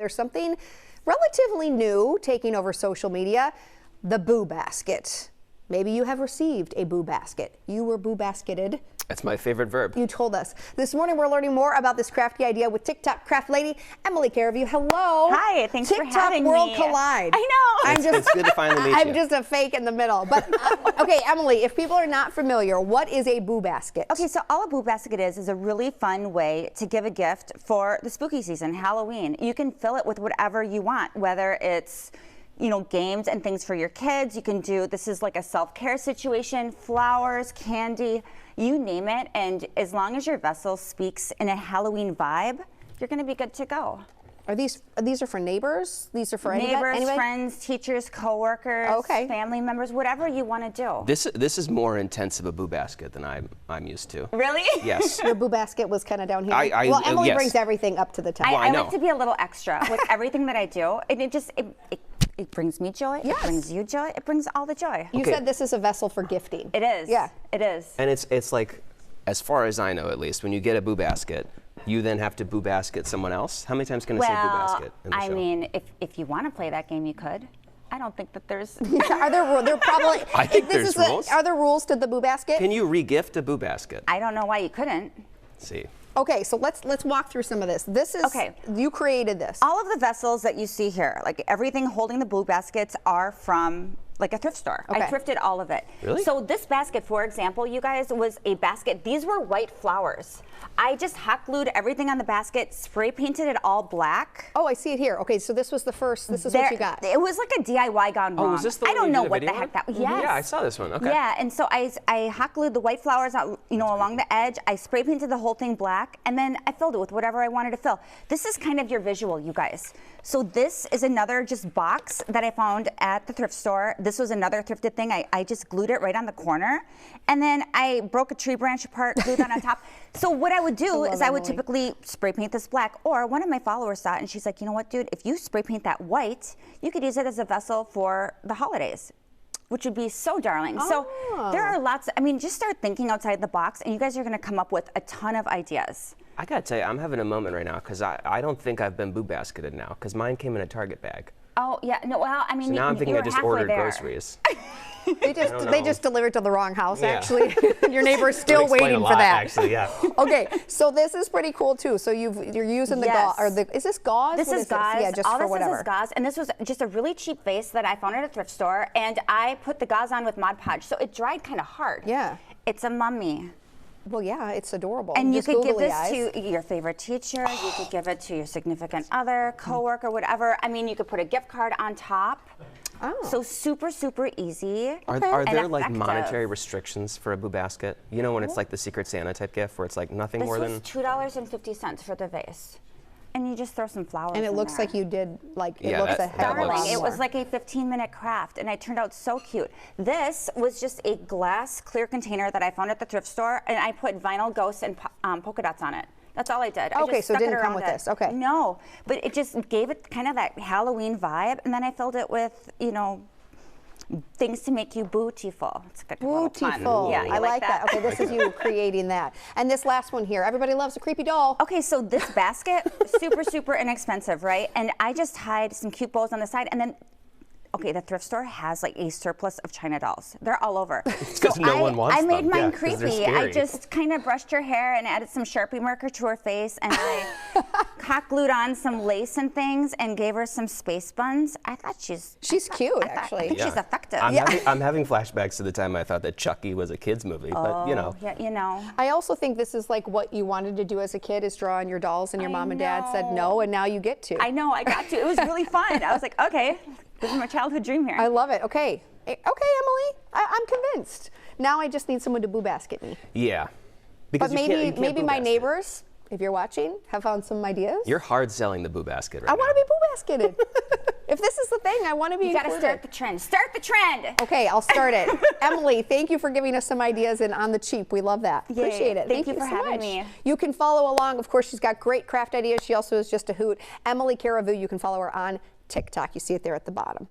There's something relatively new taking over social media, the boo basket. Maybe you have received a boo basket. You were boo basketed. That's my favorite verb. You told us. This morning we're learning more about this crafty idea with TikTok craft lady Emily Caravue. Hello. Hi, thanks for having me. TikTok world collide. I know. It's good to finally meet you. I'm just a fake in the middle. But okay, Emily, if people are not familiar, what is a boo basket? Okay, so all a boo basket is a really fun way to give a gift for the spooky season, Halloween. You can fill it with whatever you want, whether it's games and things for your kids. You can do, this is like a self-care situation, flowers, candy, you name it. And as long as your vessel speaks in a Halloween vibe, you're gonna be good to go. Are these are for neighbors? These are for neighbors, friends, teachers, coworkers, family members, whatever you want to do. This is more intense of a boo basket than I'm used to. Really? Yes. Your boo basket was kind of down here. Well, Emily yes. brings everything up to the top. I like to be a little extra with everything that I do, and it brings me joy. Yes. It brings you joy. It brings all the joy. You said this is a vessel for gifting. It is. Yeah, it is. And it's like, as far as I know, at least, when you get a boo basket, you then have to boo basket someone else. How many times can I say boo basket in the show? I mean, if you want to play that game, you could. I don't think that there's. Are there probably? I think there's rules. Are there rules to the boo basket? Can you re-gift a boo basket? I don't know why you couldn't. Let's see. Okay, so let's walk through some of this. This is you created this. All of the vessels that you see here, like everything holding the boo baskets, are from like a thrift store. I thrifted all of it. Really? So this basket, for example, you guys, was a basket. These were white flowers. I just hot glued everything on the basket, spray painted it all black. Oh, I see it here. Okay, so this was the first. This is what you got. It was like a DIY gone wrong. Oh, is this the one I don't you know did a what the video heck that was. with? Yes. Yeah, I saw this one. Okay. Yeah, and so I hot glued the white flowers out, along the edge. I spray painted the whole thing black, and then I filled it with whatever I wanted to fill. This is kind of your visual, you guys. So this is another just box that I found at the thrift store. This was another thrifted thing. I just glued it right on the corner, and then I broke a tree branch apart, glued that on top. So what I would do is I would typically spray paint this black, or one of my followers saw it and she's like, you know what, dude, if you spray paint that white, you could use it as a vessel for the holidays, which would be so darling. So there are lots, just start thinking outside the box and you guys are gonna come up with a ton of ideas. I gotta tell you, I'm having a moment right now because I don't think I've been boo basketed now because mine came in a Target bag. Oh yeah, no, well, I mean, so now I'm thinking I just ordered there. groceries. They just delivered to the wrong house, actually. Your neighbor's still waiting for that. Actually, yeah. Okay, so this is pretty cool too. So you're using the gauze, or is this gauze? This is gauze. Yeah, just all for this whatever. is gauze, and this was just a really cheap vase that I found at a thrift store, and I put the gauze on with Mod Podge, so it dried kind of hard. Yeah. It's a mummy. Well, yeah, it's adorable. And you could give this to your favorite teacher. You could give it to your significant other, coworker, whatever. You could put a gift card on top. Oh. So super, super easy. Are there like monetary restrictions for a boo basket? You know when it's like the Secret Santa type gift where it's like nothing more than? This was $2.50 for the vase. And you just throw some flowers and it looks there. like you did, it looks a heck of a lot more. It was like a 15-minute craft, and it turned out so cute. This was just a glass clear container that I found at the thrift store, and I put vinyl ghosts and polka dots on it. That's all I did. Okay, so it didn't come with this. Okay. No, but it just gave it kind of that Halloween vibe, and then I filled it with, things to make you bootiful. It's like bootiful. Yeah, I like that. Okay, this is you creating that. And this last one here, everybody loves a creepy doll. Okay, so this basket, super, super inexpensive, right? And I just tied some cute bows on the side, and then the thrift store has like a surplus of China dolls. They're all over. It's because no one wants them. I made mine creepy. I just kind of brushed her hair and added some Sharpie marker to her face, and I hot glued on some lace and things and gave her some space buns. I thought she's cute, actually. I think she's effective. I'm having flashbacks to the time I thought that Chucky was a kid's movie, but Yeah, I also think this is like what you wanted to do as a kid, is draw on your dolls, and your mom and dad said no, and now you get to. I know, I got to. It was really fun. I was like, okay. This is my childhood dream here. I love it. Okay, Emily, I'm convinced. Now I just need someone to boo basket me. Yeah. But maybe my neighbors, if you're watching, have found some ideas. You're hard selling the boo basket right now. I want to be boo basketed. If this is the thing, I want to be included. You got to start the trend. Start the trend. Okay, I'll start it. Emily, thank you for giving us some ideas and on the cheap. We love that. Yay. Appreciate it. Thank you for having me. You can follow along. Of course, she's got great craft ideas. She also is just a hoot. Emily Caravue, you can follow her on TikTok. You see it there at the bottom.